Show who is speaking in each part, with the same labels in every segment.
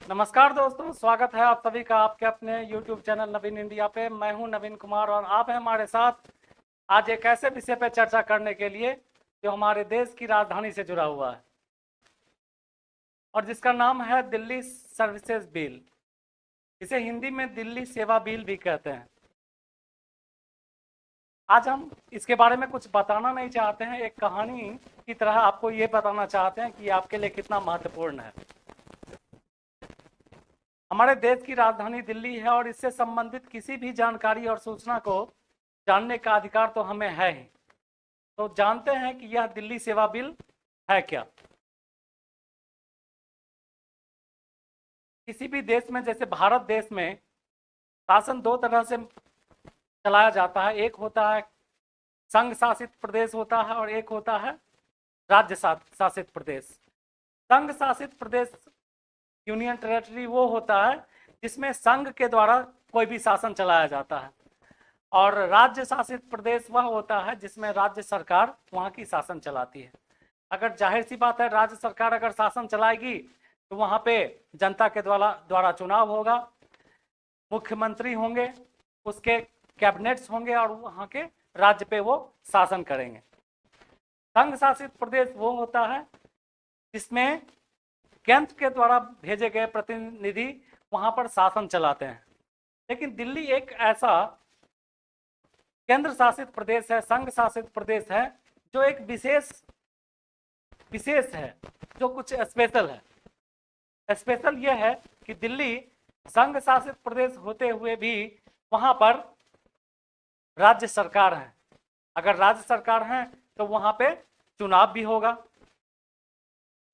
Speaker 1: नमस्कार दोस्तों, स्वागत है आप सभी का आपके अपने YouTube चैनल नवीन इंडिया पे। मैं हूं नवीन कुमार और आप हैं हमारे साथ आज एक ऐसे विषय पे चर्चा करने के लिए जो हमारे देश की राजधानी से जुड़ा हुआ है और जिसका नाम है दिल्ली सर्विसेज बिल। इसे हिंदी में दिल्ली सेवा बिल भी कहते हैं। आज हम इसके बारे में कुछ बताना नहीं चाहते हैं, एक कहानी की तरह आपको ये बताना चाहते हैं कि ये आपके लिए कितना महत्वपूर्ण है। हमारे देश की राजधानी दिल्ली है और इससे संबंधित किसी भी जानकारी और सूचना को जानने का अधिकार तो हमें है ही। तो जानते हैं कि यह दिल्ली सेवा बिल है क्या। किसी भी देश में, जैसे भारत देश में, शासन दो तरह से चलाया जाता है। एक होता है संघ शासित प्रदेश होता है और एक होता है राज्य शासित प्रदेश। संघ शासित प्रदेश, यूनियन टेरेटरी, वो होता है जिसमें संघ के द्वारा कोई भी शासन चलाया जाता है और राज्य शासित प्रदेश वह होता है जिसमें राज्य सरकार वहाँ की शासन चलाती है। अगर जाहिर सी बात है, राज्य सरकार अगर शासन चलाएगी तो वहाँ पे जनता के द्वारा चुनाव होगा, मुख्यमंत्री होंगे, उसके कैबिनेट्स होंगे और वहाँ के राज्य पे वो शासन करेंगे। संघ शासित प्रदेश वो होता है जिसमें केंद्र के द्वारा भेजे गए प्रतिनिधि वहाँ पर शासन चलाते हैं। लेकिन दिल्ली एक ऐसा केंद्र शासित प्रदेश है, संघ शासित प्रदेश है, जो एक विशेष है, जो कुछ स्पेशल है। स्पेशल यह है कि दिल्ली संघ शासित प्रदेश होते हुए भी वहां पर राज्य सरकार है। अगर राज्य सरकार है तो वहां पे चुनाव भी होगा।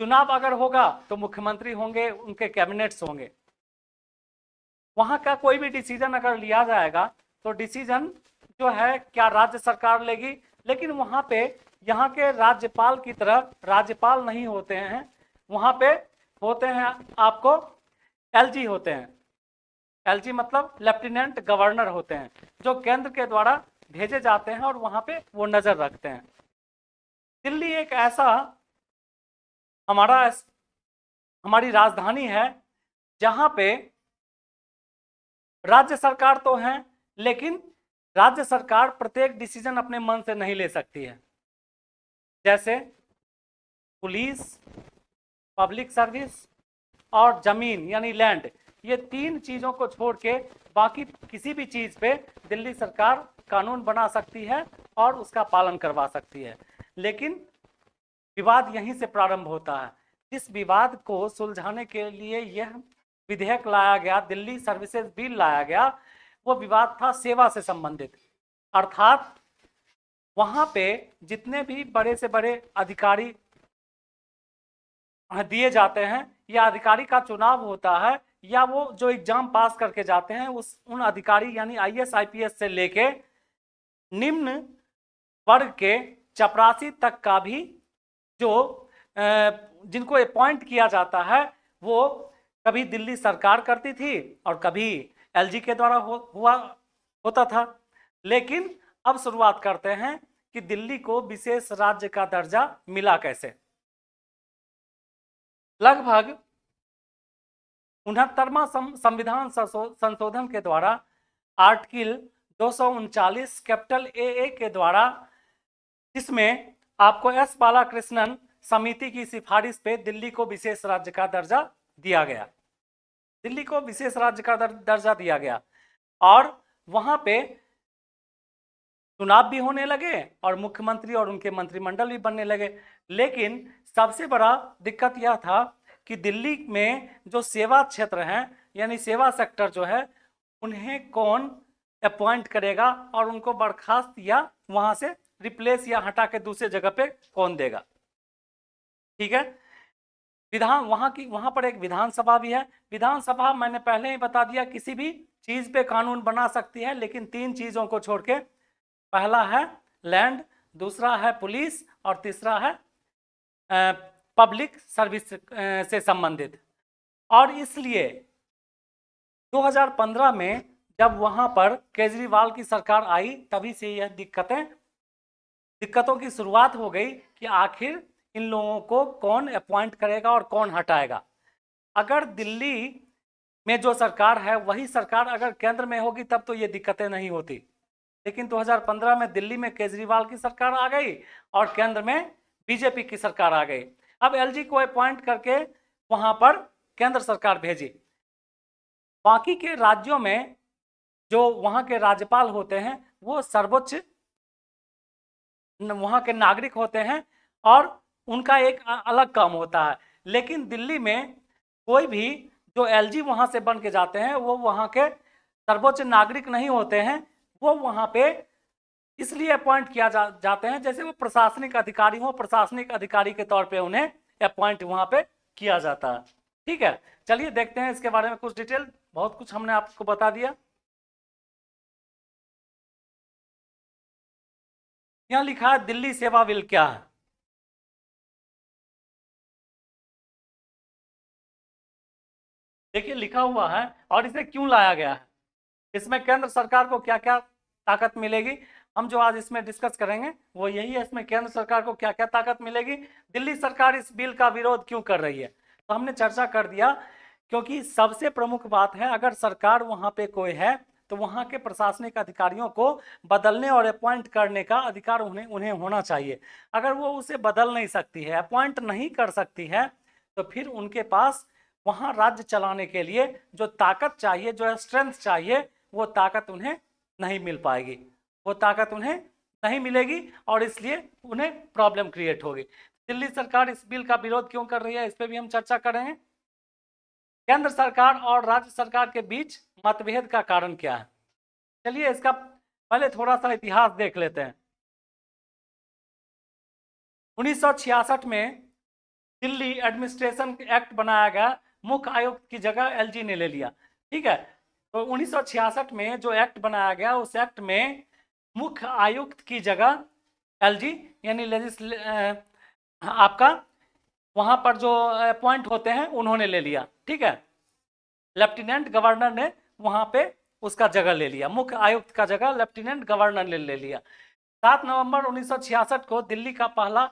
Speaker 1: चुनाव अगर होगा तो मुख्यमंत्री होंगे, उनके कैबिनेट्स होंगे। वहां का कोई भी डिसीजन अगर लिया जाएगा तो डिसीजन जो है क्या राज्य सरकार लेगी, लेकिन वहां पे यहाँ के राज्यपाल की तरह राज्यपाल नहीं होते हैं। वहां पे होते हैं आपको एलजी होते हैं। एलजी मतलब लेफ्टिनेंट गवर्नर होते हैं, जो केंद्र के द्वारा भेजे जाते हैं और वहां पे वो नजर रखते हैं। दिल्ली एक ऐसा हमारी राजधानी है जहां पे राज्य सरकार तो है, लेकिन राज्य सरकार प्रत्येक डिसीजन अपने मन से नहीं ले सकती है। जैसे पुलिस, पब्लिक सर्विस और जमीन यानी लैंड, ये तीन चीजों को छोड़ के बाकी किसी भी चीज पे दिल्ली सरकार कानून बना सकती है और उसका पालन करवा सकती है। लेकिन विवाद यहीं से प्रारंभ होता है। इस विवाद को सुलझाने के लिए यह विधेयक लाया गया, दिल्ली सर्विसेज बिल लाया गया। वो विवाद था सेवा से संबंधित, अर्थात वहां पे जितने भी बड़े से बड़े अधिकारी दिए जाते हैं या अधिकारी का चुनाव होता है या वो जो एग्जाम पास करके जाते हैं, उन अधिकारी यानी आईएएस आईपीएस से लेके निम्न वर्ग के चपरासी तक का भी जो जिनको अपॉइंट किया जाता है वो कभी दिल्ली सरकार करती थी और कभी एलजी के द्वारा होता था। लेकिन अब शुरुआत करते हैं कि दिल्ली को विशेष राज्य का दर्जा मिला कैसे। लगभग 69वां संविधान संशोधन के द्वारा आर्टिकल 239 कैपिटल ए के द्वारा, जिसमें आपको एस बालाकृष्णन समिति की सिफारिश पे दिल्ली को विशेष राज्य का दर्जा दिया गया। दिल्ली को विशेष राज्य का दर्जा दिया गया और वहां पे चुनाव भी होने लगे और मुख्यमंत्री और उनके मंत्रिमंडल भी बनने लगे। लेकिन सबसे बड़ा दिक्कत यह था कि दिल्ली में जो सेवा क्षेत्र हैं यानी सेवा सेक्टर जो है, उन्हें कौन अपॉइंट करेगा और उनको बर्खास्त या वहां से रिप्लेस या हटा के दूसरे जगह पे कौन देगा। ठीक है, वहां पर एक विधानसभा भी है। विधानसभा मैंने पहले ही बता दिया किसी भी चीज पे कानून बना सकती है, लेकिन तीन चीजों को छोड़ के, पहला है लैंड, दूसरा है पुलिस और तीसरा है पब्लिक सर्विस से संबंधित। और इसलिए 2015 में जब वहां पर केजरीवाल की सरकार आई, तभी से यह दिक्कतों की शुरुआत हो गई कि आखिर इन लोगों को कौन अपॉइंट करेगा और कौन हटाएगा। अगर दिल्ली में जो सरकार है वही सरकार अगर केंद्र में होगी तब तो ये दिक्कतें नहीं होती, लेकिन 2015 में दिल्ली में केजरीवाल की सरकार आ गई और केंद्र में बीजेपी की सरकार आ गई। अब एलजी को अपॉइंट करके वहां पर केंद्र सरकार भेजी। बाकी के राज्यों में जो वहां के राज्यपाल होते हैं वो सर्वोच्च वहां के नागरिक होते हैं और उनका एक अलग काम होता है। लेकिन दिल्ली में कोई भी जो एलजी वहां से बन के जाते हैं वो वहां के सर्वोच्च नागरिक नहीं होते हैं, वो वहां पे इसलिए अपॉइंट किया जाते हैं जैसे वो प्रशासनिक अधिकारी हो, प्रशासनिक अधिकारी के तौर पे उन्हें अपॉइंट वहां पे किया जाता है। ठीक है, चलिए देखते हैं इसके बारे में कुछ डिटेल। बहुत कुछ हमने आपको बता दिया। यहां लिखा है दिल्ली सेवा बिल क्या है। देखिए लिखा हुआ है और इसे क्यों लाया गया है, इसमें केंद्र सरकार को क्या क्या ताकत मिलेगी, हम जो आज इसमें डिस्कस करेंगे वो यही है। इसमें केंद्र सरकार को क्या क्या ताकत मिलेगी, दिल्ली सरकार इस बिल का विरोध क्यों कर रही है, तो हमने चर्चा कर दिया। क्योंकि सबसे प्रमुख बात है अगर सरकार वहां पे कोई है तो वहां के प्रशासनिक अधिकारियों को बदलने और अपॉइंट करने का अधिकार उन्हें उन्हें होना चाहिए। अगर वो उसे बदल नहीं सकती है, अपॉइंट नहीं कर सकती है, तो फिर उनके पास वहां राज्य चलाने के लिए जो ताकत चाहिए, जो स्ट्रेंथ चाहिए, वो ताकत उन्हें नहीं मिल पाएगी, वो ताकत उन्हें नहीं मिलेगी और इसलिए उन्हें प्रॉब्लम क्रिएट होगी। दिल्ली सरकार इस बिल का विरोध क्यों कर रही है, इस पर भी हम चर्चा करेंगे। केंद्र सरकार और राज्य सरकार के बीच मतभेद का कारण क्या है, चलिए इसका पहले थोड़ा सा इतिहास देख लेते हैं। 1966 में दिल्ली एडमिनिस्ट्रेशन एक्ट बनाया गया, मुख्य आयुक्त की जगह एलजी ने ले लिया। ठीक है, तो 1966 में जो एक्ट बनाया गया उस एक्ट में मुख्य आयुक्त की जगह एलजी यानी आपका वहां पर जो अपॉइंट होते हैं उन्होंने ले लिया। ठीक है, लेफ्टिनेंट गवर्नर ने वहां पे उसका जगह ले लिया, मुख्य आयुक्त का जगह लेफ्टिनेंट गवर्नर ने ले लिया। 7 नवंबर 1966 को दिल्ली का पहला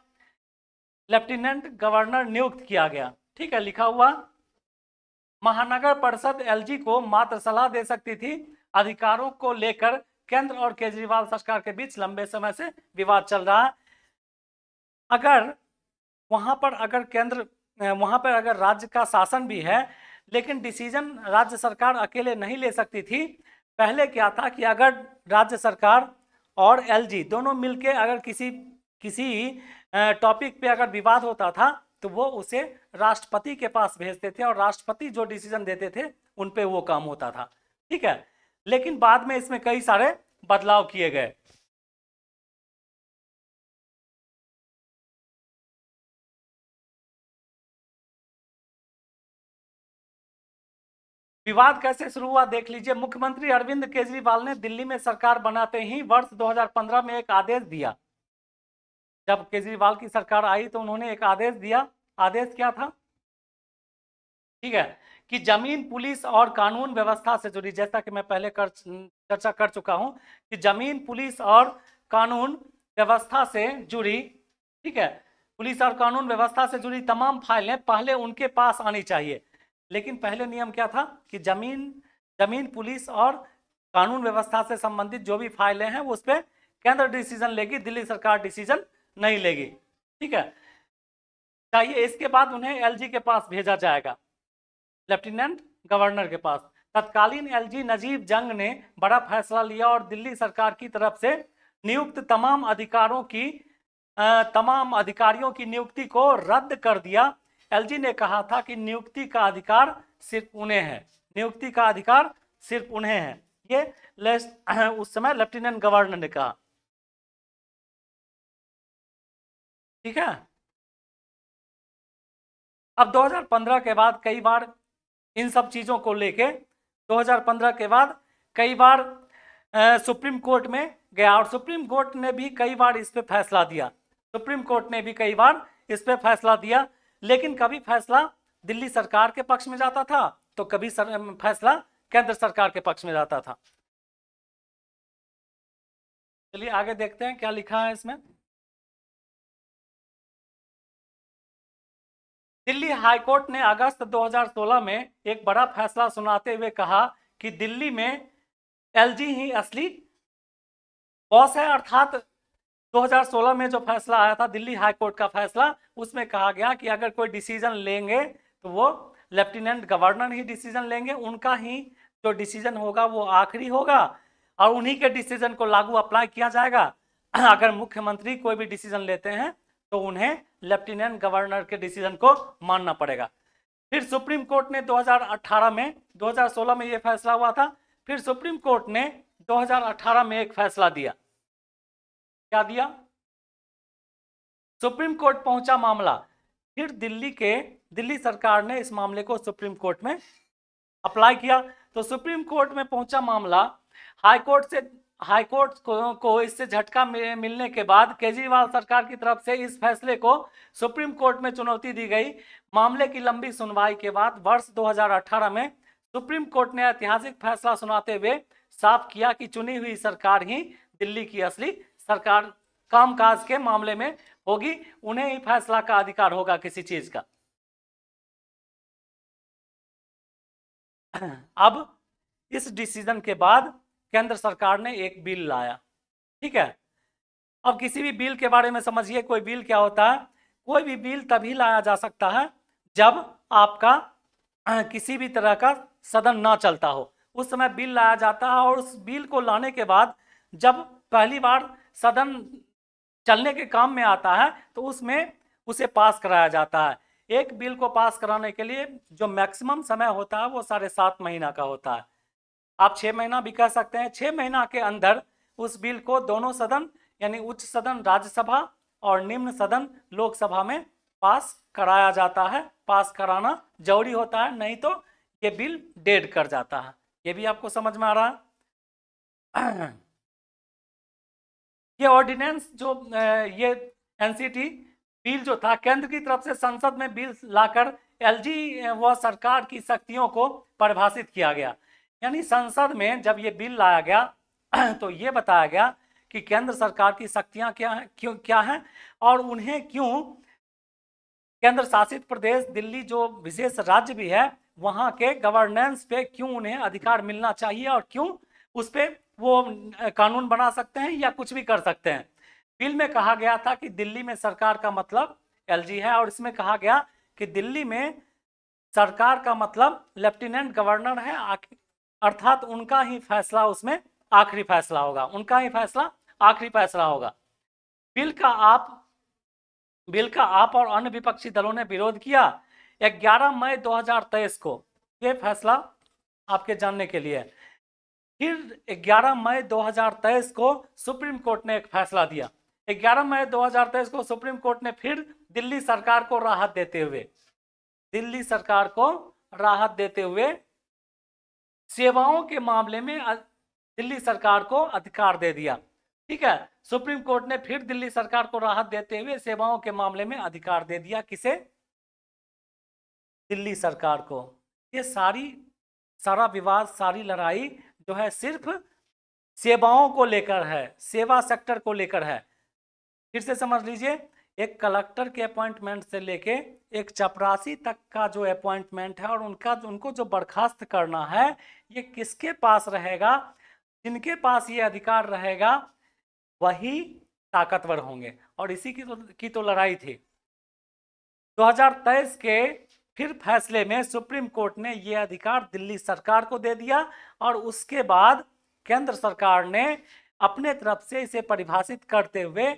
Speaker 1: लेफ्टिनेंट गवर्नर नियुक्त किया गया। ठीक है, लिखा हुआ महानगर परिषद एलजी को मात्र सलाह दे सकती थी, अधिकारों को लेकर केंद्र और केजरीवाल सरकार के बीच लंबे समय से विवाद चल रहा है। अगर वहां पर अगर केंद्र वहां पर अगर राज्य का शासन भी है लेकिन डिसीजन राज्य सरकार अकेले नहीं ले सकती थी। पहले क्या था कि अगर राज्य सरकार और एलजी दोनों मिलके अगर किसी किसी टॉपिक पे अगर विवाद होता था तो वो उसे राष्ट्रपति के पास भेजते थे और राष्ट्रपति जो डिसीजन देते थे उन पे वो काम होता था। ठीक है, लेकिन बाद में इसमें कई सारे बदलाव किए गए। विवाद कैसे शुरू हुआ देख लीजिए। मुख्यमंत्री अरविंद केजरीवाल ने दिल्ली में सरकार बनाते ही वर्ष 2015 में एक आदेश दिया। जब केजरीवाल की सरकार आई तो उन्होंने एक आदेश दिया। आदेश क्या था, ठीक है, कि जमीन पुलिस और कानून व्यवस्था से जुड़ी, जैसा कि मैं पहले चर्चा कर चुका हूं कि जमीन पुलिस और कानून व्यवस्था से जुड़ी, ठीक है, पुलिस और कानून व्यवस्था से जुड़ी तमाम फाइलें पहले उनके पास आनी चाहिए। लेकिन पहले नियम क्या था कि जमीन जमीन पुलिस और कानून व्यवस्था से संबंधित जो भी फाइलें हैं उस पर केंद्र डिसीजन लेगी, दिल्ली सरकार डिसीजन नहीं लेगी। ठीक है, चाहिए इसके बाद उन्हें एलजी के पास भेजा जाएगा, लेफ्टिनेंट गवर्नर के पास। तत्कालीन एलजी नजीब जंग ने बड़ा फैसला लिया और दिल्ली सरकार की तरफ से नियुक्त तमाम अधिकारियों की नियुक्ति को रद्द कर दिया। एलजी ने कहा था कि नियुक्ति का अधिकार सिर्फ उन्हें है, नियुक्ति का अधिकार सिर्फ उन्हें है, ये उस समय लेफ्टिनेंट गवर्नर ने कहा। ठीक है, अब 2015 के बाद कई बार इन सब चीज़ों को लेके 2015 के बाद कई बार सुप्रीम कोर्ट में गया और सुप्रीम कोर्ट ने भी कई बार इस पे फैसला दिया। सुप्रीम कोर्ट ने भी कई बार इस पे फैसला दिया, लेकिन कभी फैसला दिल्ली सरकार के पक्ष में जाता था तो कभी फैसला केंद्र सरकार के पक्ष में जाता था। चलिए आगे देखते हैं क्या लिखा है इसमें। दिल्ली हाईकोर्ट ने अगस्त 2016 में एक बड़ा फैसला सुनाते हुए कहा कि दिल्ली में एलजी ही असली बॉस है। अर्थात 2016 में जो फैसला आया था दिल्ली हाईकोर्ट का फैसला, उसमें कहा गया कि अगर कोई डिसीजन लेंगे तो वो लेफ्टिनेंट गवर्नर ही डिसीजन लेंगे, उनका ही जो डिसीजन होगा वो आखिरी होगा और उन्हीं के डिसीजन को लागू अप्लाई किया जाएगा। अगर मुख्यमंत्री कोई भी डिसीजन लेते हैं तो उन्हें लेफ्टिनेंट गवर्नर के डिसीजन को मानना पड़ेगा। फिर सुप्रीम कोर्ट ने 2018 में, 2016 में ये फैसला हुआ था, फिर सुप्रीम कोर्ट ने 2018 में एक फैसला दिया। क्या दिया? सुप्रीम कोर्ट पहुंचा मामला, फिर दिल्ली सरकार ने इस मामले को सुप्रीम कोर्ट में अप्लाई किया। तो सुप्रीम कोर्ट में पहुंचा मामला, हाईकोर्ट को इससे झटका मिलने के बाद केजरीवाल सरकार की तरफ से इस फैसले को सुप्रीम कोर्ट में चुनौती दी गई। मामले की लंबी सुनवाई के बाद वर्ष 2018 में सुप्रीम कोर्ट ने ऐतिहासिक फैसला सुनाते हुए साफ किया कि चुनी हुई सरकार ही दिल्ली की असली सरकार कामकाज के मामले में होगी, उन्हें ही फैसला का अधिकार होगा किसी चीज का। अब इस डिसीजन के बाद केंद्र सरकार ने एक बिल लाया, ठीक है। अब किसी भी बिल के बारे में समझिए, कोई बिल क्या होता है? कोई भी बिल तभी लाया जा सकता है जब आपका किसी भी तरह का सदन ना चलता हो, उस समय बिल लाया जाता है। और उस बिल को लाने के बाद जब पहली बार सदन चलने के काम में आता है तो उसमें उसे पास कराया जाता है। एक बिल को पास कराने के लिए जो मैक्सिमम समय होता है वो 7.5 महीना का होता है। आप 6 महीना भी कह सकते हैं। 6 महीना के अंदर उस बिल को दोनों सदन यानी उच्च सदन राज्यसभा और निम्न सदन लोकसभा में पास कराया जाता है। पास कराना जरूरी होता है, नहीं तो ये बिल डेड कर जाता है। ये भी आपको समझ में आ रहा है? ये ऑर्डिनेंस जो ये एनसीटी बिल जो था, केंद्र की तरफ से संसद में बिल लाकर एलजी व सरकार की शक्तियों को परिभाषित किया गया। यानी संसद में जब ये बिल लाया गया तो ये बताया गया कि केंद्र सरकार की शक्तियां क्या हैं और उन्हें क्यों केंद्र शासित प्रदेश दिल्ली जो विशेष राज्य भी है वहां के गवर्नेंस पे क्यों उन्हें अधिकार मिलना चाहिए और क्यों उस पर वो कानून बना सकते हैं या कुछ भी कर सकते हैं। बिल में कहा गया था कि दिल्ली में सरकार का मतलब एलजी है और इसमें कहा गया कि दिल्ली में सरकार का मतलब लेफ्टिनेंट गवर्नर है, अर्थात उनका ही फैसला उसमें आखिरी फैसला होगा, उनका ही फैसला आखिरी फैसला होगा। बिल का आप और अन्य विपक्षी दलों ने विरोध किया। 11 मई 2023 को ये फैसला आपके जानने के लिए। फिर 11 मई 2023 को सुप्रीम कोर्ट ने एक फैसला दिया। 11 मई 2023 को सुप्रीम कोर्ट ने फिर दिल्ली सरकार को राहत देते हुए सेवाओं के मामले में दिल्ली सरकार को अधिकार दे दिया। ठीक है, सुप्रीम कोर्ट ने फिर दिल्ली सरकार को राहत देते हुए सेवाओं के मामले में अधिकार दे दिया। किसे? दिल्ली सरकार को। ये सारा विवाद, सारी लड़ाई जो है सिर्फ सेवाओं को लेकर है, सेवा सेक्टर को लेकर है। फिर से समझ लीजिए, एक कलेक्टर के अपॉइंटमेंट से लेके एक चपरासी तक का जो अपॉइंटमेंट है और उनको जो बर्खास्त करना है, ये किसके पास रहेगा? जिनके पास ये अधिकार रहेगा वही ताकतवर होंगे। और इसी की तो लड़ाई थी। 2023 के फिर फैसले में सुप्रीम कोर्ट ने ये अधिकार दिल्ली सरकार को दे दिया और उसके बाद केंद्र सरकार ने अपने तरफ से इसे परिभाषित करते हुए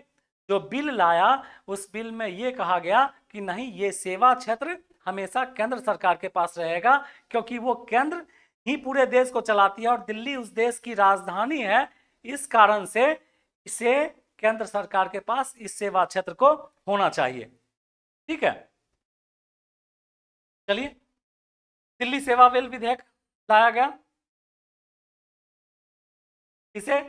Speaker 1: जो बिल लाया, उस बिल में ये कहा गया कि नहीं, ये सेवा क्षेत्र हमेशा केंद्र सरकार के पास रहेगा, क्योंकि वो केंद्र ही पूरे देश को चलाती है और दिल्ली उस देश की राजधानी है। इस कारण से इसे केंद्र सरकार के पास इस सेवा क्षेत्र को होना चाहिए। ठीक है, चलिए, दिल्ली सेवा बिल विधेयक लाया गया। इसे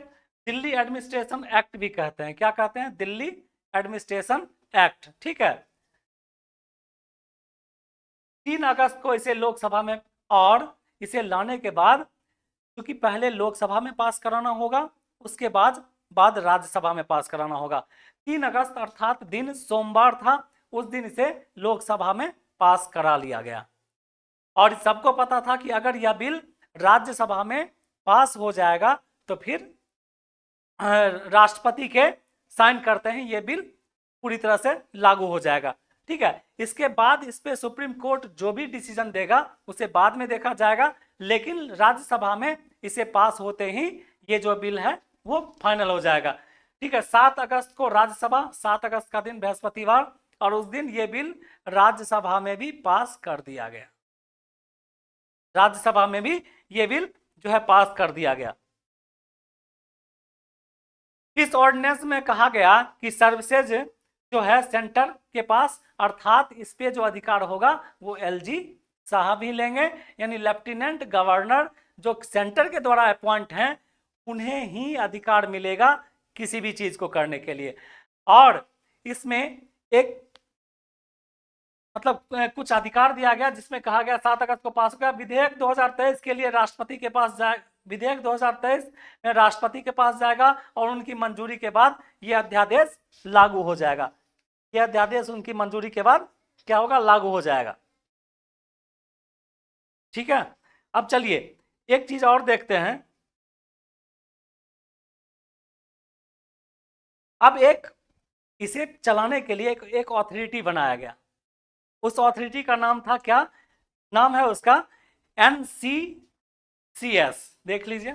Speaker 1: दिल्ली एडमिनिस्ट्रेशन एक्ट भी कहते हैं। क्या कहते हैं? Delhi administration act. ठीक है, 3 अगस्त को इसे लोकसभा में, और इसे लाने के बाद क्योंकि पहले लोकसभा में पास कराना होगा, उसके बाद राज्यसभा में पास कराना होगा। 3 अगस्त अर्थात दिन सोमवार था, उस दिन इसे लोकसभा में पास करा लिया गया। और सबको पता था कि अगर यह बिल राज्यसभा में पास हो जाएगा तो फिर राष्ट्रपति के साइन करते हैं ये बिल पूरी तरह से लागू हो जाएगा। ठीक है, इसके बाद इस पे सुप्रीम कोर्ट जो भी डिसीजन देगा उसे बाद में देखा जाएगा, लेकिन राज्यसभा में इसे पास होते ही ये जो बिल है वो फाइनल हो जाएगा। ठीक है, 7 अगस्त को राज्यसभा, 7 अगस्त का दिन बृहस्पतिवार, और उस दिन ये बिल राज्यसभा में भी पास कर दिया गया। राज्यसभा में भी ये बिल जो है पास कर दिया गया। इस ऑर्डिनेंस में कहा गया कि सर्विसेज जो है सेंटर के पास, अर्थात इस पे जो अधिकार होगा वो एलजी साहब ही लेंगे, यानी लेफ्टिनेंट गवर्नर जो सेंटर के द्वारा अपॉइंट हैं उन्हें ही अधिकार मिलेगा किसी भी चीज को करने के लिए। और इसमें एक मतलब कुछ अधिकार दिया गया जिसमें कहा गया 7 अगस्त को पास हो गया, विधेयक 2023 के लिए राष्ट्रपति के पास जाए, विधेयक 2023 में राष्ट्रपति के पास जाएगा और उनकी मंजूरी के बाद यह अध्यादेश लागू हो जाएगा। यह अध्यादेश उनकी मंजूरी के बाद क्या होगा, लागू हो जाएगा। ठीक है, अब चलिए एक चीज और देखते हैं। अब एक इसे चलाने के लिए एक ऑथोरिटी बनाया गया। उस ऑथोरिटी का नाम था, क्या नाम है उसका, NCCS। देख लीजिए,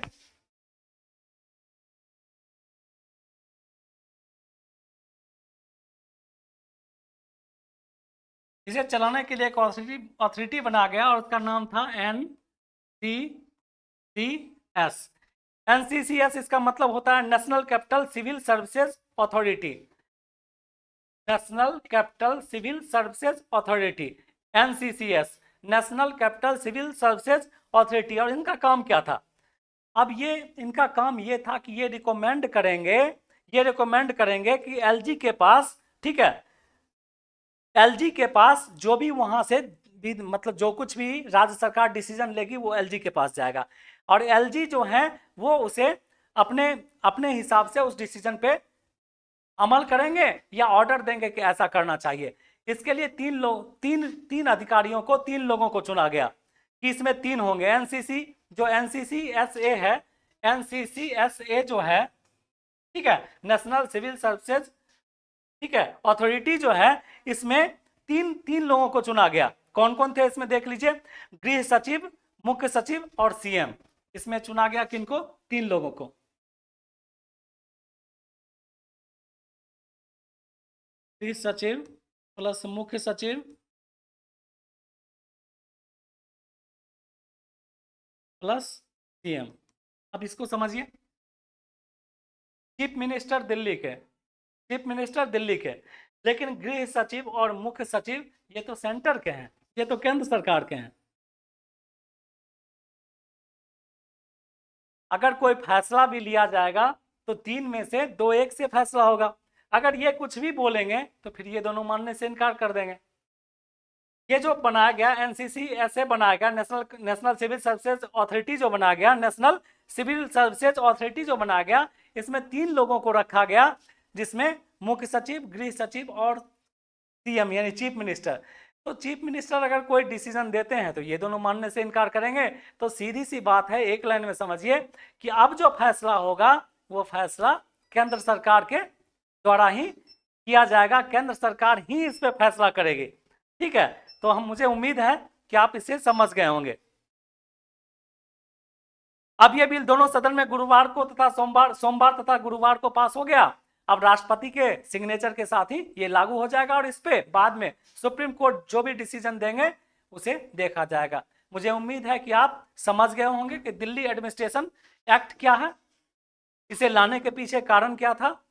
Speaker 1: इसे चलाने के लिए एक ऑथोरिटी बनाया गया और उसका नाम था NCCS। NCCS इसका मतलब होता है national capital civil services authority. National capital civil services authority, NCCS, national capital civil services authority. और इनका काम क्या था? अब ये इनका काम ये था कि ये रिकमेंड करेंगे कि एलजी के पास, ठीक है, एलजी के पास जो भी वहां से मतलब जो कुछ भी राज्य सरकार डिसीजन लेगी वो एलजी के पास जाएगा, और एलजी जो है वो उसे अपने अपने हिसाब से उस डिसीजन पे अमल करेंगे या ऑर्डर देंगे कि ऐसा करना चाहिए। इसके लिए तीन अधिकारियों को, 3 लोगों को चुना गया कि इसमें 3 होंगे। एनसीसी जो NCCSA है, NCCSA जो है, ठीक है, नेशनल सिविल सर्विसेज, ठीक है, अथॉरिटी जो है, इसमें तीन लोगों को चुना गया। कौन कौन थे इसमें देख लीजिए, गृह सचिव, मुख्य सचिव और सीएम। इसमें चुना गया किनको? 3 लोगों को। गृह सचिव प्लस मुख्य सचिव प्लस सीएम। अब इसको समझिए, चीफ मिनिस्टर दिल्ली के, लेकिन गृह सचिव और मुख्य सचिव ये तो सेंटर के हैं, ये तो केंद्र सरकार के हैं। अगर कोई फैसला भी लिया जाएगा तो 3 में से 2-1 से फैसला होगा। अगर ये कुछ भी बोलेंगे तो फिर ये दोनों मानने से इनकार कर देंगे। ये जो बनाया गया NCCSA बनाया गया, नेशनल सिविल सर्विसेज अथॉरिटी जो बनाया गया, नेशनल सिविल सर्विसेज अथॉरिटी जो बनाया गया, इसमें 3 लोगों को रखा गया, जिसमें मुख्य सचिव, गृह सचिव और सीएम यानी चीफ मिनिस्टर। तो चीफ मिनिस्टर अगर कोई डिसीजन देते हैं तो ये दोनों मानने से इनकार करेंगे। तो सीधी सी बात है, एक लाइन में समझिए कि अब जो फैसला होगा वो फैसला केंद्र सरकार के द्वारा ही किया जाएगा, केंद्र सरकार ही इस पे फैसला करेगी। ठीक है, तो मुझे उम्मीद है कि आप इसे समझ गए होंगे। अब ये बिल दोनों सदन में गुरुवार को तथा सोमवार तथा गुरुवार को पास हो गया। अब राष्ट्रपति के सिग्नेचर के साथ ही ये लागू हो जाएगा और इस पे बाद में सुप्रीम कोर्ट जो भी डिसीजन देंगे उसे देखा जाएगा। मुझे उम्मीद है कि आप समझ गए होंगे कि दिल्ली एडमिनिस्ट्रेशन एक्ट क्या है, इसे लाने के पीछे कारण क्या था,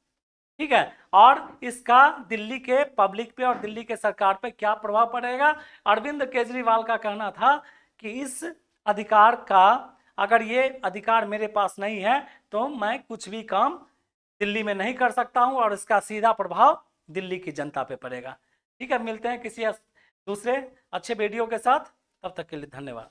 Speaker 1: ठीक है, और इसका दिल्ली के पब्लिक पे और दिल्ली के सरकार पे क्या प्रभाव पड़ेगा। अरविंद केजरीवाल का कहना था कि इस अधिकार का, अगर ये अधिकार मेरे पास नहीं है तो मैं कुछ भी काम दिल्ली में नहीं कर सकता हूं और इसका सीधा प्रभाव दिल्ली की जनता पे पड़ेगा। ठीक है, मिलते हैं किसी दूसरे अच्छे वीडियो के साथ, तब तक के लिए धन्यवाद।